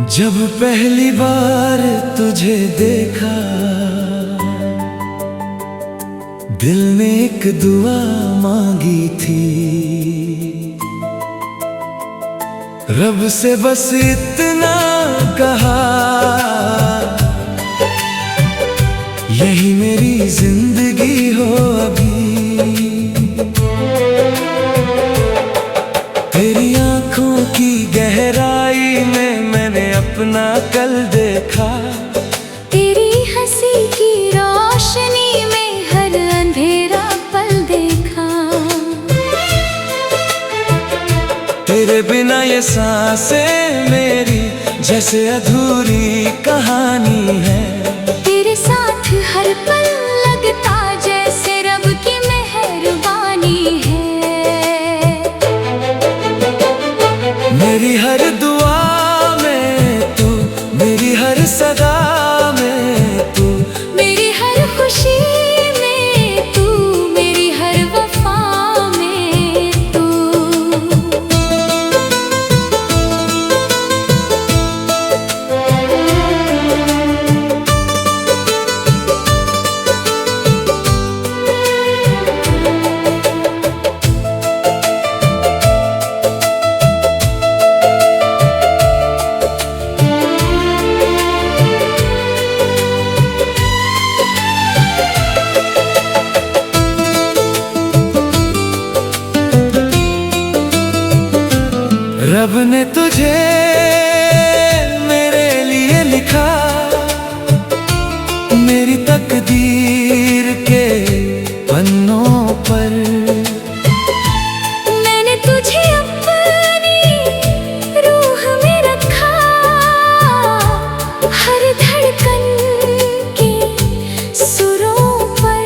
जब पहली बार तुझे देखा, दिल ने एक दुआ मांगी थी, रब से बस इतना कहा, यही मेरी जिंदगी हो अभी। तेरी आंखों की गहराई में मैंने अपना कल देखा, तेरी हंसी की रोशनी में हर अंधेरा पल देखा। तेरे बिना ये सांसें मेरी जैसे अधूरी कहानी है। तेरे साथ हर पल लगता जैसे रब की मेहरबानी है। मेरी हर दुआ में तू, मेरी हर सदा में तू, मेरी हर खुशी में तू, मेरी हर वफा में तू। रब ने तुझे मेरे लिए लिखा, मेरी तकदीर के पन्नों पर। मैंने तुझे अपनी रूह में रखा, हर धड़कन के सुरों पर।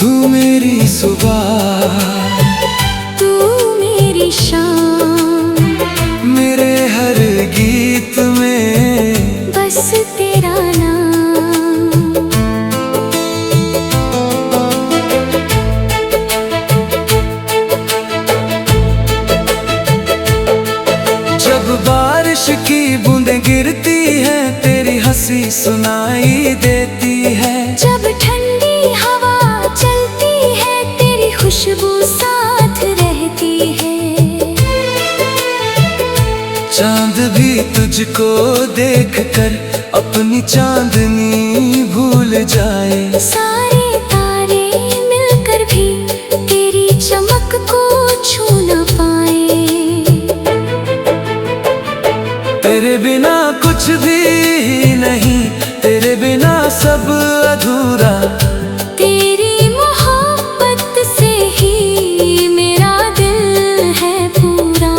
तू मेरी सुबह, तू मेरी शाम, मेरे हर गीत में बस तेरा नाम। जब बारिश की बूंदें गिरती हैं, तेरी हंसी सुनाई देती है। जब ठंडी हवा चलती है, तेरी खुशबू साथ रहती है। चांद भी तुझको देखकर अपनी चांदनी भूल जाए। सारे तारे मिलकर भी तेरी चमक को छू न पाए। तेरे बिना कुछ भी नहीं, तेरे बिना सब अधूरा। तेरी मोहब्बत से ही मेरा दिल है पूरा।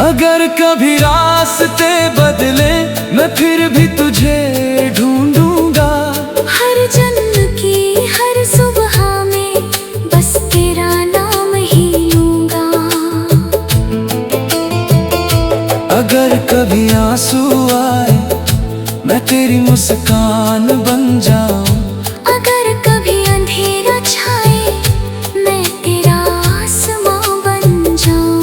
अगर कभी रास्ते बदले, मैं फिर भी तुझे ढूंढूंगा। हर जन्म की हर सुबह में बस तेरा नाम ही लूंगा। अगर कभी आंसू आए, मैं तेरी मुस्कान बन जाऊं। अगर कभी अंधेरा छाए, मैं तेरा आसमां बन जाऊं।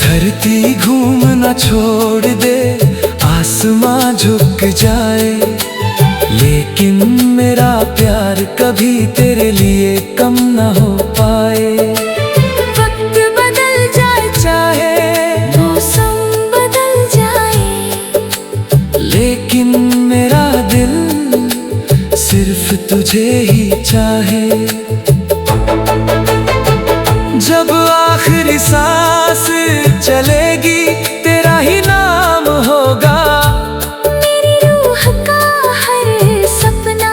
धरती घूमना छोड़ दे, आसमां झुक जाए, लेकिन मेरा प्यार कभी तेरे लिए कम न हो पाए। वक्त बदल जाए, चाहे मौसम बदल जाए, लेकिन मेरा दिल सिर्फ तुझे ही चाहे। जब आखिरी सांस चलेगी, तेरा ही नाम होगा। मेरी रूह का हर सपना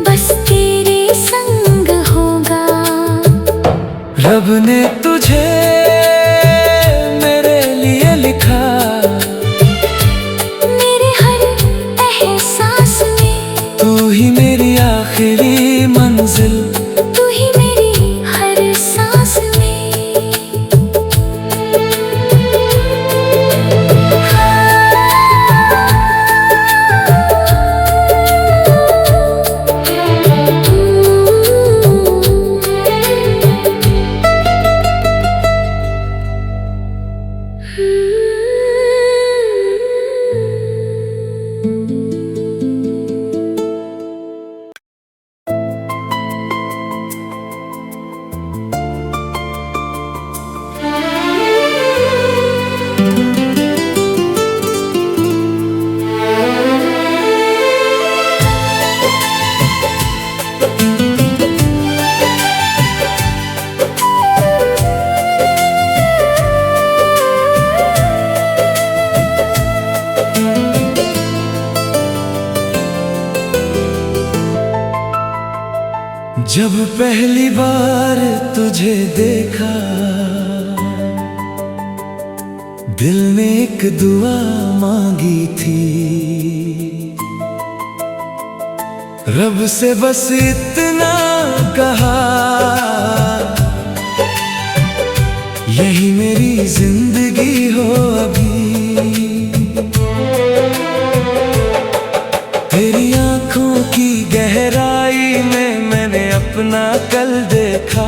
बस तेरे संग होगा। रब ने तुझे जब पहली बार तुझे देखा, दिल ने एक दुआ मांगी थी, रब से बस इतना कहा, यही मेरी जिंदगी हो अभी। तेरी आंखों की गहराई में मैंने अपना कल देखा,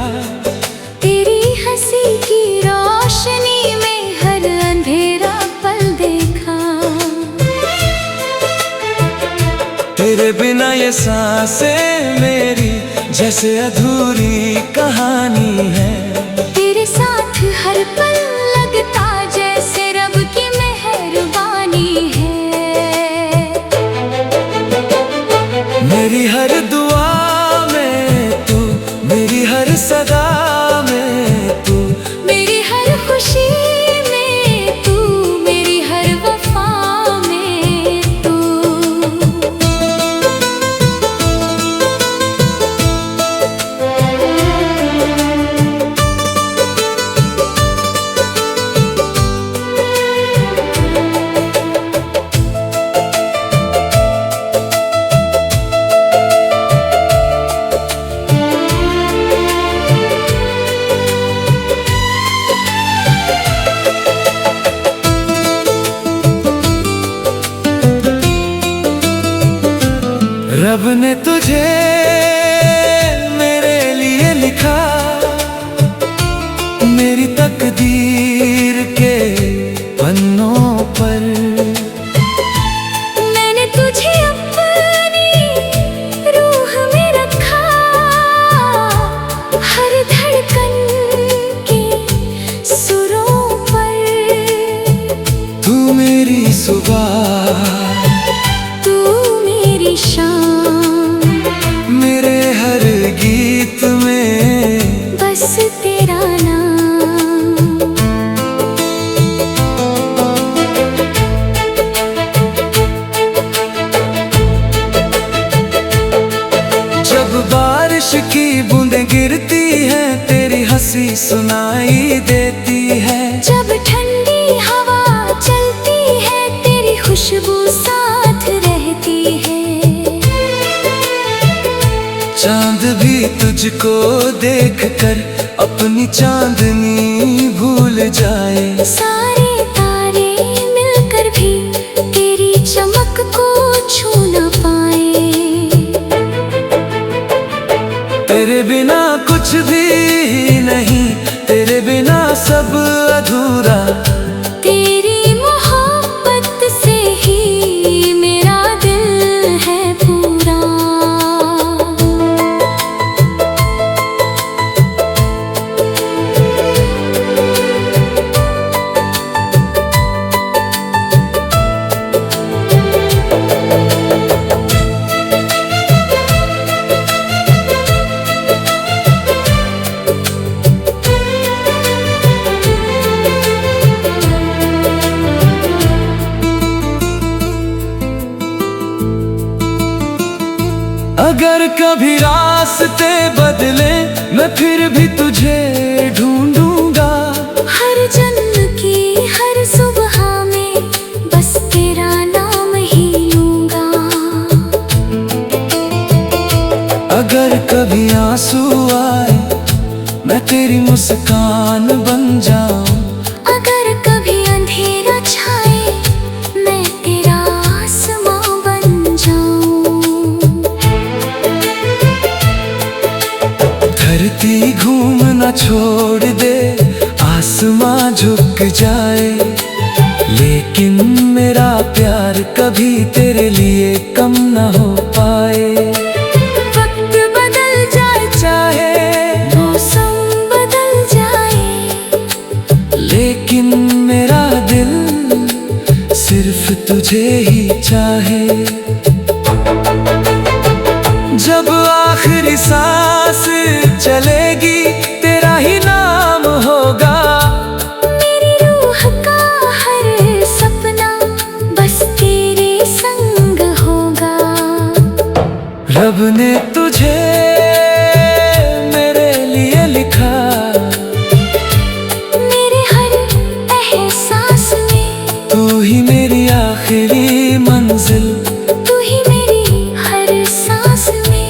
तेरी हंसी की रोशनी में हर अंधेरा पल देखा। तेरे बिना ये सांसें मेरी जैसे अधूरी कहानी है। तेरे साथ हर पल लगता जैसे रब की मेहरबानी है। मेरी हर दुआ में तू, मेरी हर सदा में तू, मेरी हर खुशी में तू, मेरी हर वफा में तू। रब ने तुझे मेरे लिए लिखा, मेरी तकदीर के पन्नों पर। मैंने तुझे अपनी रूह में रखा, हर धड़कन के सुरों पर। तू मेरी सुबह, तू मेरी शाम, मेरे हर गीत में बस तेरा नाम। जब बारिश की बूंदें गिरती हैं, तेरी हंसी सुनाई देती है। जब ठंडी हवा चलती है, तेरी खुशबू साथ रहती है। चांद भी तुझको देखकर अपनी चांदनी भूल जाए। सारे तारे मिलकर भी तेरी चमक को छू न पाए। तेरे बिना कुछ भी नहीं, तेरे बिना सब अधूरा। तेरी मोहब्बत से ही मेरा दिल है पूरा। अगर कभी रास्ते बदले, मैं फिर भी तुझे ढूंढूंगा। हर जन्म की हर सुबह में बस तेरा नाम ही लूंगा। अगर कभी आंसू आए, मैं तेरी मुस्कान बन जाऊं। अगर कभी अंधेरा छाए, मैं तेरा आसमां बन जाऊं। धरती घूमना छोड़ दे, आसमां झुक जाए, लेकिन मेरा प्यार कभी तेरे लिए कम न हो पाए। वक्त बदल जाए, चाहे मौसम बदल जाए, लेकिन मेरा दिल सिर्फ तुझे ही चाहे। जब आखिरी सांस चलेगी, तेरा ही नाम होगा। मेरी रूह का हर सपना बस तेरे संग होगा। रब ने तुझे तू ही मेरी आखिरी मंजिल, तू ही मेरी हर सांस में।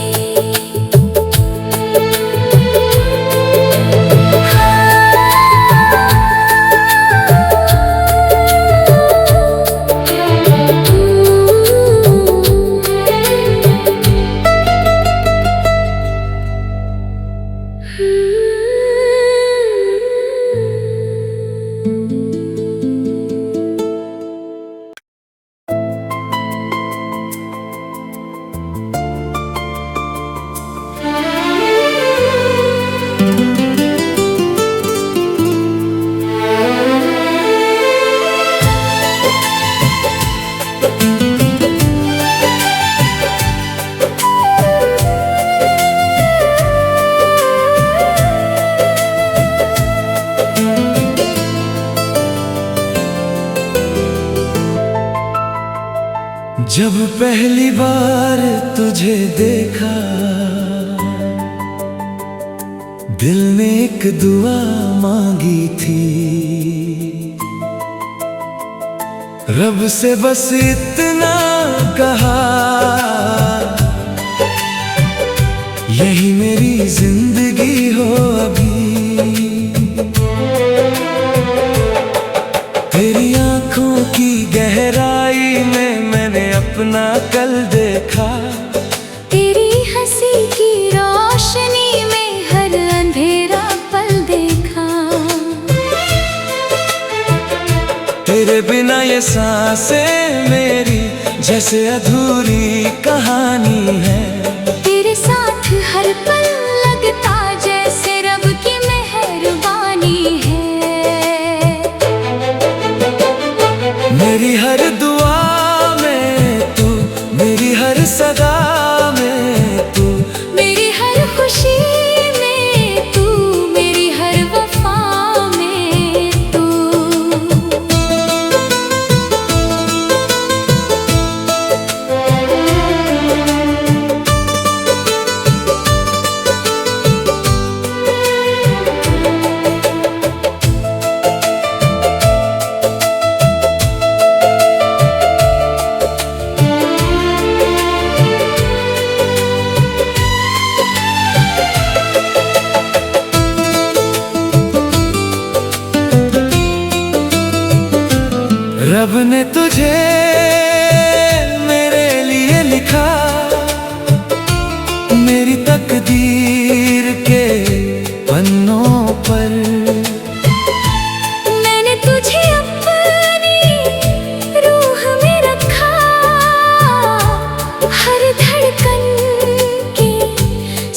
जब पहली बार तुझे देखा, दिल ने एक दुआ मांगी थी, रब से बस इतना कहा, यही मेरी जिंदगी हो अभी। तेरी आंखों की गहराई में मैंने अपना कल देखा, तेरी हंसी की रोशनी में हर अंधेरा पल देखा। तेरे बिना ये सांसें मेरी जैसे अधूरी कहानी है। तेरे साथ हर पल लगता जैसे रब की मेहरबानी है। मेरी हर दुआ में तू, मेरी हर सदा में तू, मेरी हर खुशी में तू, मेरी हर वफा में तू। रब ने तुझे मेरे लिए लिखा, मेरी तकदीर के पन्नों पर। मैंने तुझे अपनी रूह में रखा, हर धड़कन के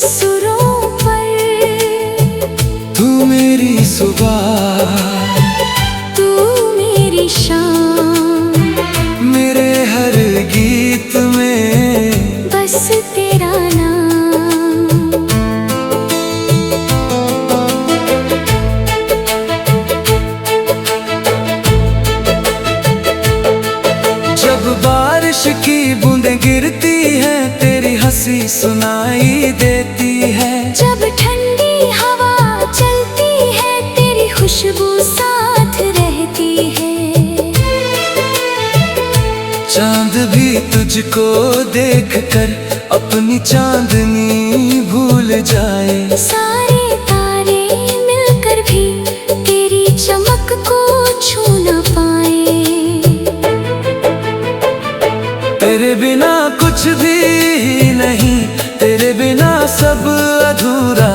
सुरों पर। तू मेरी सुबह, तू मेरी शाम, मेरे हर गीत में बस तेरा नाम। जब बारिश की बूंदें गिरती हैं, तेरी हंसी सुनाई देती है। जब ठंडी हवा चलती है, तेरी खुशबू साथ रहती है। चांद भी तुझको देखकर अपनी चांदनी भूल जाए। सारे तारे मिलकर भी तेरी चमक को छू न पाए। तेरे बिना कुछ भी नहीं, तेरे बिना सब अधूरा।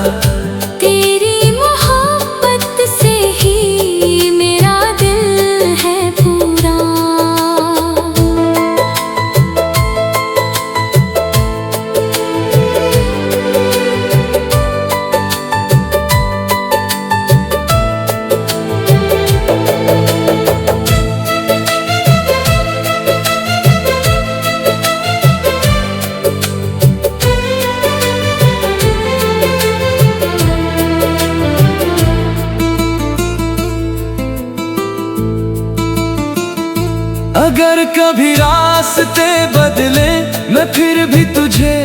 तेरी मोहब्बत से ही मेरा दिल है पूरा। अगर कभी रास्ते बदले, मैं फिर भी तुझे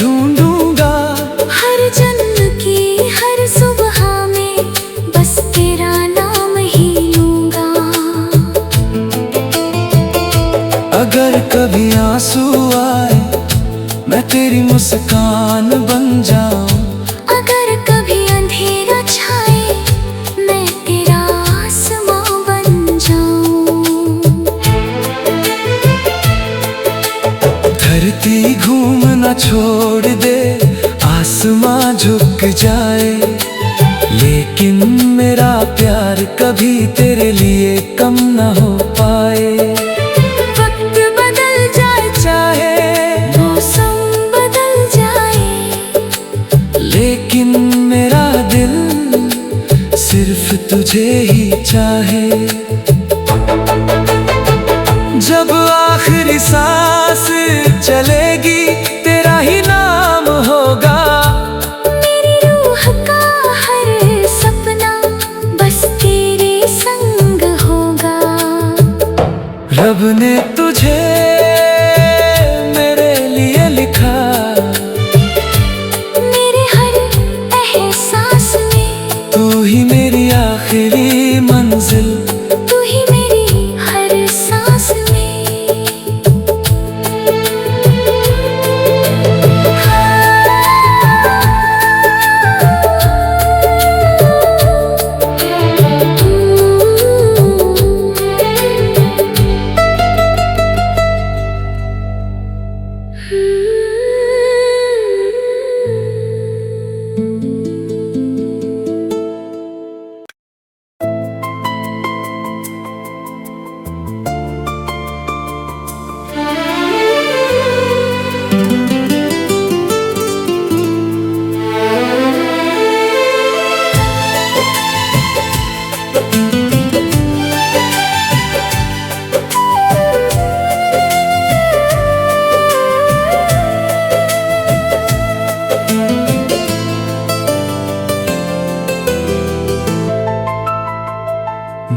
ढूंढूंगा। हर जन्म की हर सुबह में बस तेरा नाम ही लूंगा। मुस्कान बन जाऊं। अगर कभी अंधेरा छाए मैं तेरा आसमां बन जाऊं। धरती घूमना छोड़ दे, आसमां झुक जाए, लेकिन मेरा प्यार कभी तेरे लिए कम न हो पाए। वक्त बदल जाए चाहे मौसम बदल जाए, लेकिन मेरा दिल सिर्फ तुझे ही चाहे। जब आखिरी सांस चलेगी तेरा ही नाम होगा। मेरी रूह का हर सपना बस तेरे संग होगा। रब ने तुझे मेरे लिए लिखा, मेरे हर एहसास में तू ही मेरी आखिरी मंजिल। तू ही मेरी हर सांस में।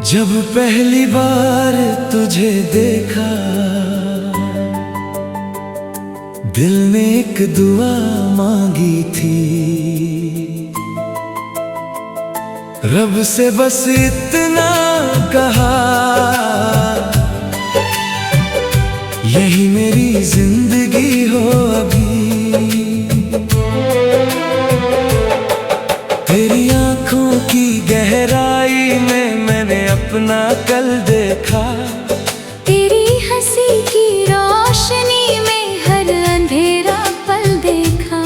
जब पहली बार तुझे देखा, दिल ने एक दुआ मांगी थी, रब से बस इतना कहा, यही मेरी जिंदगी हो अभी। तेरी आंखों की गहराई में मैंने अपना कल देखा, तेरी हंसी की रोशनी में हर अंधेरा पल देखा।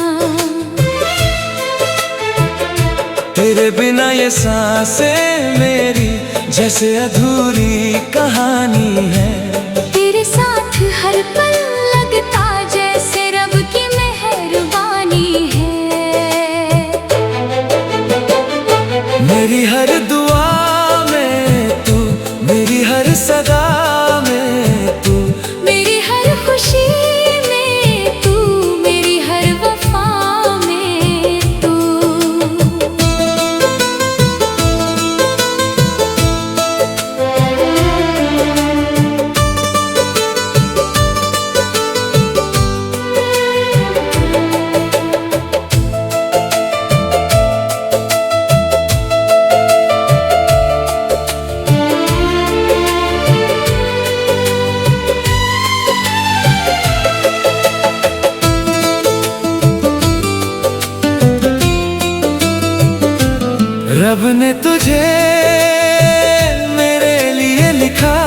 तेरे बिना ये सांसें मेरी जैसे अधूरी कहानी है। तेरे साथ हर पल लगता जैसे रब की मेहरबानी है। मेरी हर दुआ में तू, मेरी हर सदा में तू, मेरी हर खुशी में तू, मेरी हर वफा में तू। रब ने तुझे मेरे लिए लिखा,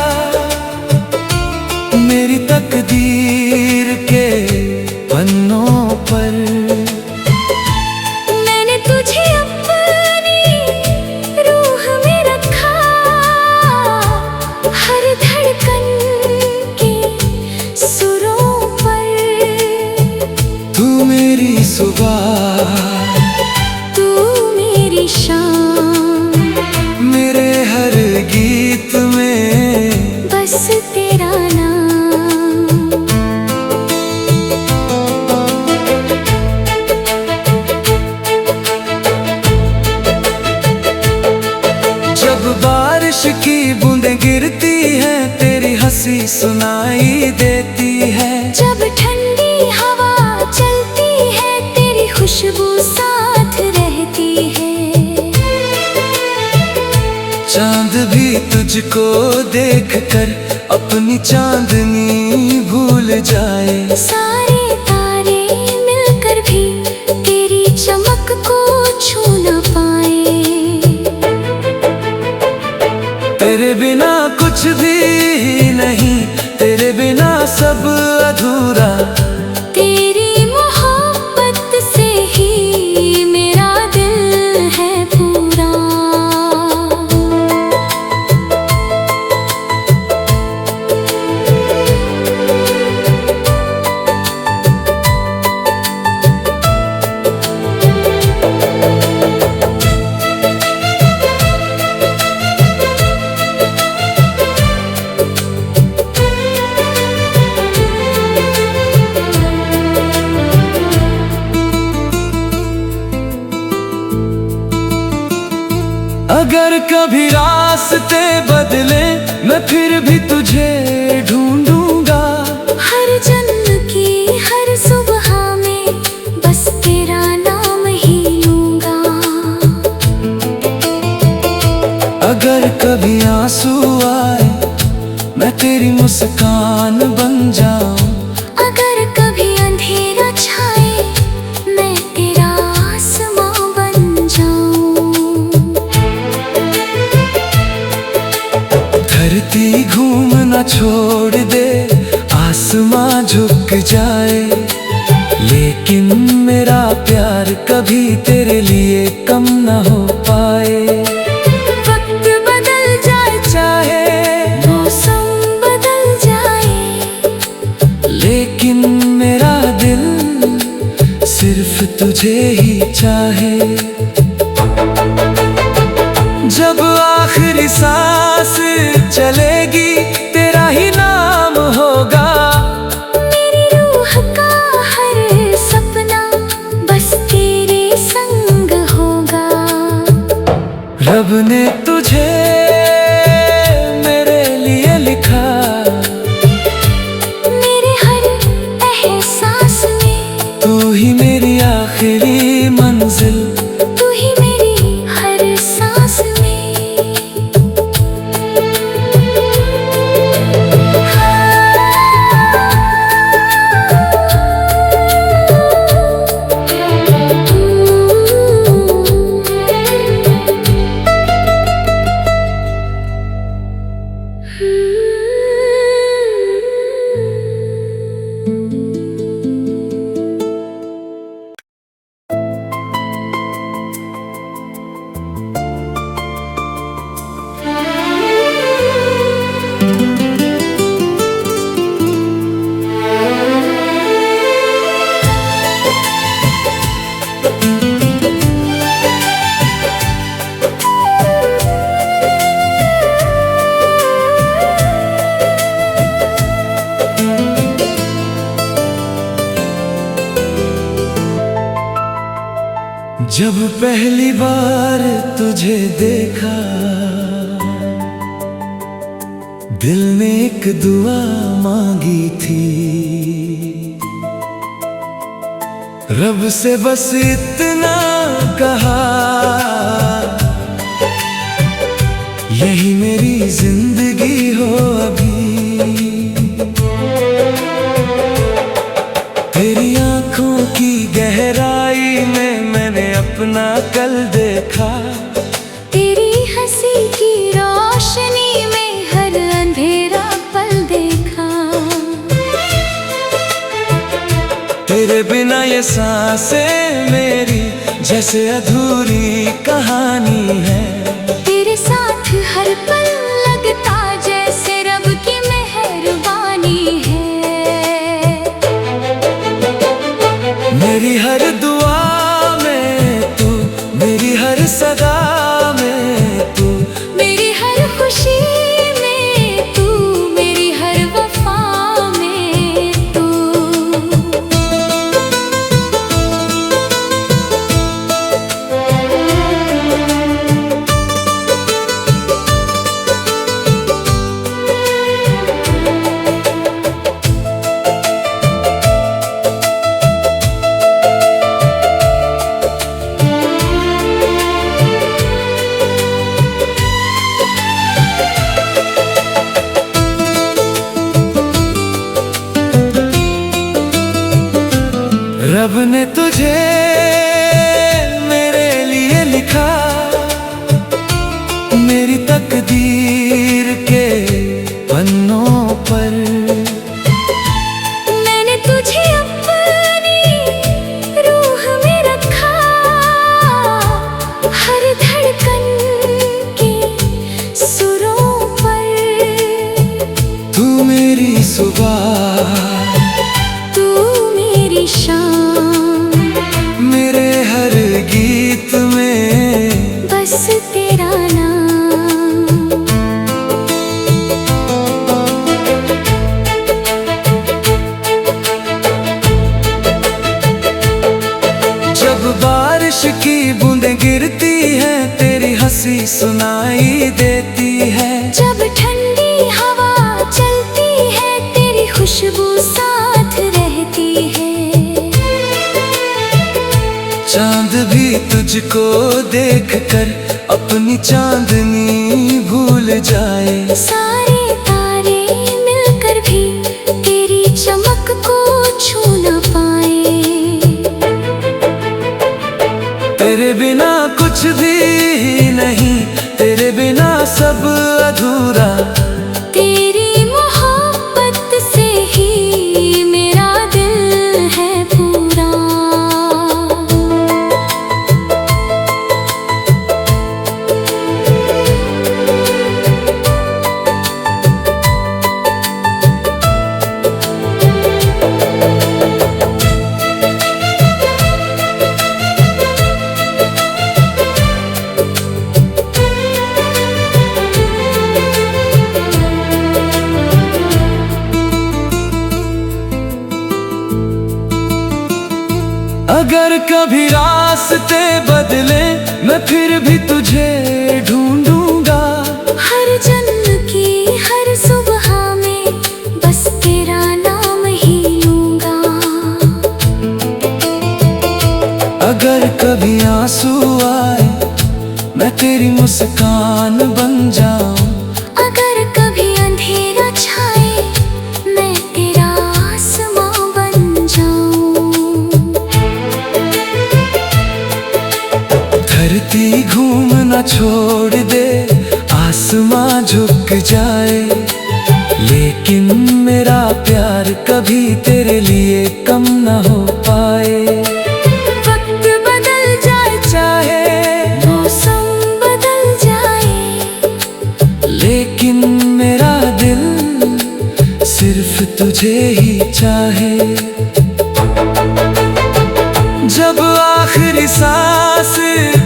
मेरी तकदीर के पन्नों पर। मैंने तुझे अपनी रूह में रखा, हर धड़कन के सुरों पर। तू मेरी सुबह, तू मेरी शाम, मेरे हर गीत में बस तेरा नाम। जब बारिश की बूंदें गिरती हैं, तेरी हंसी सुनाई देती है। जब ठंडी हवा चलती है, तेरी खुशबू साथ रहती है। चांद भी तुझको देखकर अपनी चांदनी भूल जाए। सारे तारे मिलकर तेरे बिना कुछ भी नहीं, तेरे बिना सब अधूरा। तेरी मोहब्बत से ही मेरा दिल है पूरा। अगर कभी रास्ते बदले मैं फिर भी तुझे ढूंढूंगा। हर जन्म की हर सुबह में बस तेरा नाम ही लूंगा। अगर कभी आंसू आए मैं तेरी मुस्कान बन जाऊं। अगर कभी अंधेरा छाए मैं तेरा आसमां बन जाऊं। धरती घूमना छोड़ दे, आसमां झुक जाए, लेकिन मेरा प्यार कभी तेरे लिए कम न हो पाए। वक्त बदल जाए चाहे मौसम बदल जाए, लेकिन मेरा दिल सिर्फ तुझे ही चाहे। जब आखिरी सांस चलेगी तेरा ही नाम होगा। मेरी रूह का हर सपना बस तेरे संग होगा। रब ने तुझे मेरे लिए लिखा, मेरे हर एहसास में तू ही मेरी आखिरी मंजिल। तू ही मेरी हर सांस में। जब पहली बार तुझे देखा, दिल ने एक दुआ मांगी थी। रब से बस इतना कहा, यही मेरी जिंदगी हो अभी। तेरी आंखों की गहराई में मैंने अपना कल देखा। तेरी हंसी की रोशनी में हर अंधेरा पल देखा। तेरे बिना ये सांसें मेरी जैसे अधूरी कहानी है। तेरे साथ हर पल लगता जैसे रब की मेहरबानी है। मेरी हर दुआ में तू, मेरी हर सदा में तू, मेरी हर खुशी में तू, मेरी हर वफा में तू। रब ने तुझे मेरे लिए लिखा, मेरी तकदीर के पन्नों पर। मैंने तुझे अपनी रूह में रखा, हर धड़कन के सुरों पर। तू मेरी सुबह, तू मेरी शाम, मेरे हर गीत में बस तेरा नाम। जब बारिश की बूंदें गिरती हैं, तेरी हंसी सुनाई देती है। जब ठंडी हवा चलती है, तेरी खुशबू साथ रहती है। चांद भी तुझको देखकर अपनी चांदनी भूल जाए। सारे तारे मिलकर भी तेरी चमक को छू न पाए। तेरे बिना कुछ भी नहीं, तेरे बिना सब अधूरा। तेरी मोहब्बत से ही मेरा दिल है पूरा। अगर कभी रास्ते बदले, मैं फिर भी तुझे ढूंढूंगा। हर जन्म की हर सुबह में बस तेरा नाम ही लूंगा। अगर कभी आंसू आए, मैं तेरी मुस्कान बन जाऊं। अगर कभी अंधेरा छाए, मैं तेरा आसमां बन जाऊं। धरती घूमना छोड़ दे, आसमां झुक जाए, लेकिन मेरा प्यार कभी तेरे लिए कम न हो पाए। वक्त बदल जाए, चाहे मौसम बदल जाए, लेकिन मेरा दिल सिर्फ तुझे ही चाहे। जब आखिरी सांस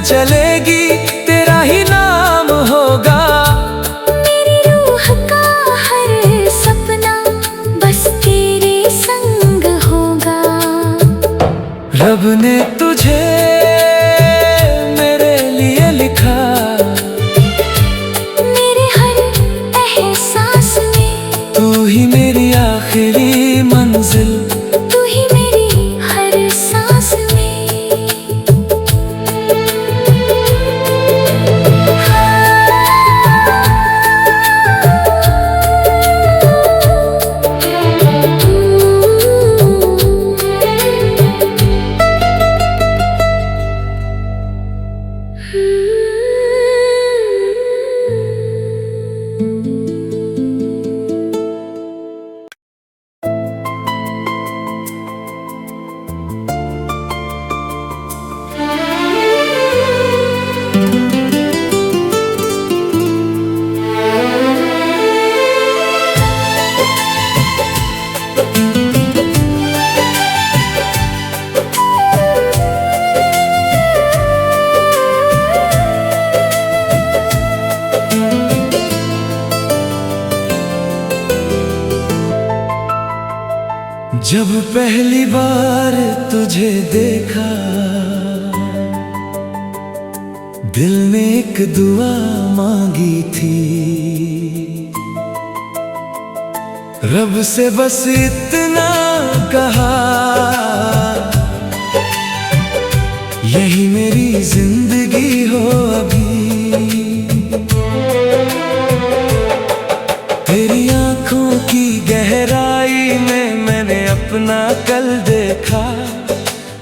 चलेगी, तेरा ही नाम होगा। मेरी रूह का हर सपना बस तेरे संग होगा। रब ने तुझे मेरे लिए लिखा, मेरे हर एहसास में तू ही मेरी आखिरी मंजिल। तू ही मेरी हर सांस में। जब पहली बार तुझे देखा, दिल ने एक दुआ मांगी थी। रब से बस इतना कहा, यही मेरी जिंदगी हो अभी। तेरी आंखों की गहराई में मैंने अपना कल देखा।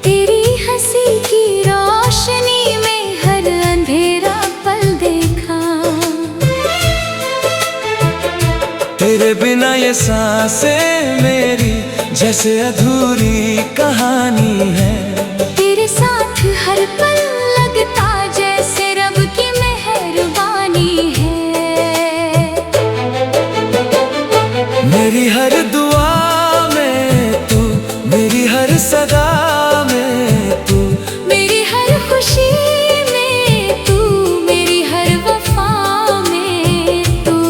तेरी हंसी की रोशनी में हर अंधेरा पल देखा। तेरे बिना ये सांसें मेरी जैसे अधूरी कहानी है। तेरे साथ हर पल लगता जैसे रब की मेहरबानी है। मेरी हर दुआ में तू, मेरी हर सदा में तू, मेरी हर खुशी में तू, मेरी हर वफा में तू।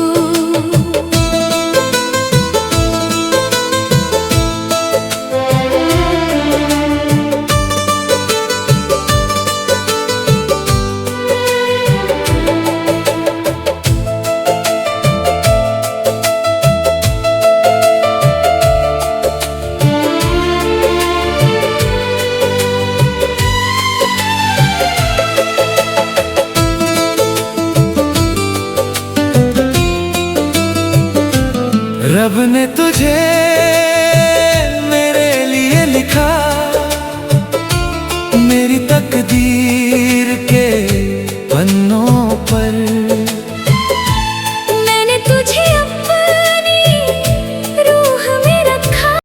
रब ने तुझे मेरे लिए लिखा, मेरी तकदीर के पन्नों पर।